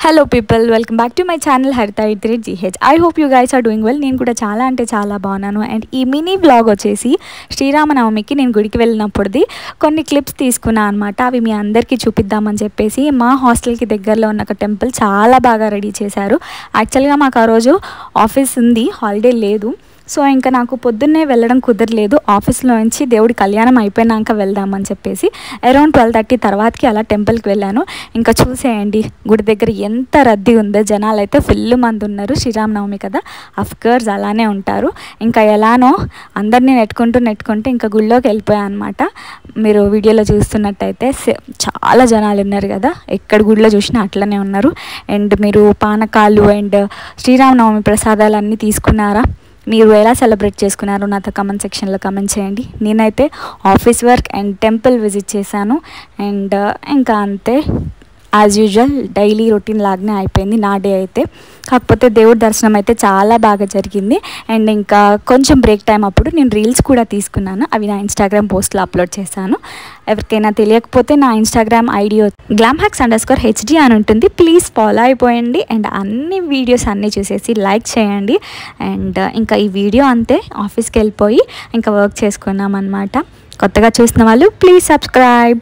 Hello people, welcome back to my channel Harita 83GH. I hope you guys are doing well. నేను కూడా చాలా అంటే చాలా బాగున్నాను. అండ్ ఈ మినీ వ్లాగ్ వచ్చేసి శ్రీరామనవమికి నేను గుడికి వెళ్ళినప్పుడుది కొన్ని క్లిప్స్ తీసుకున్నా అనమాట. అవి మీ అందరికీ చూపిద్దామని చెప్పేసి మా హాస్టల్కి దగ్గరలో ఉన్న ఒక టెంపుల్ చాలా బాగా రెడీ చేశారు. యాక్చువల్గా మాకు ఆ రోజు ఆఫీస్ ఉంది, హాలిడే లేదు. సో ఇంకా నాకు పొద్దున్నే వెళ్ళడం కుదరలేదు. ఆఫీస్లో నుంచి దేవుడి కళ్యాణం అయిపోయినాక వెళ్దామని చెప్పేసి అరౌండ్ 12:30 తర్వాతకి అలా టెంపుల్కి వెళ్ళాను. ఇంకా చూసేయండి గుడి దగ్గర ఎంత రద్దీ ఉందో, జనాలు అయితే ఫుల్ మంది ఉన్నారు. శ్రీరామనవమి కదా, అఫ్కోర్స్ అలానే ఉంటారు. ఇంకా ఎలానో అందరినీ నెట్టుకుంటూ ఇంకా గుళ్ళోకి వెళ్ళిపోయాను అనమాట. మీరు వీడియోలో చూస్తున్నట్టయితే చాలా జనాలు ఉన్నారు కదా, ఎక్కడ గుడిలో చూసినా అట్లనే ఉన్నారు. అండ్ మీరు పానకాలు అండ్ శ్రీరామనవమి ప్రసాదాలు అన్నీ తీసుకున్నారా? మీరు ఎలా సెలబ్రేట్ చేసుకున్నారో నాతో కమెంట్ సెక్షన్లో కమెంట్ చేయండి. నేనైతే office work and temple visit చేశాను. అండ్ ఇంకా అంతే, యాజ్ యూజువల్ డైలీ రొటీన్ లాగానే అయిపోయింది నా డే అయితే. కాకపోతే దేవుడి దర్శనం అయితే చాలా బాగా జరిగింది. అండ్ ఇంకా కొంచెం బ్రేక్ టైం అప్పుడు నేను రీల్స్ కూడా తీసుకున్నాను. అవి నా ఇన్స్టాగ్రామ్ పోస్ట్లో అప్లోడ్ చేశాను. ఎవరికైనా తెలియకపోతే నా ఇన్స్టాగ్రామ్ ఐడి glamhacks_hd అని ఉంటుంది. ప్లీజ్ ఫాలో అయిపోయండి. అండ్ అన్ని వీడియోస్ అన్నీ చూసేసి లైక్ చేయండి. అండ్ ఇంకా ఈ వీడియో అంతే, ఆఫీస్కి వెళ్ళిపోయి ఇంకా వర్క్ చేసుకున్నాం అనమాట. కొత్తగా చూసిన వాళ్ళు ప్లీజ్ సబ్స్క్రైబ్.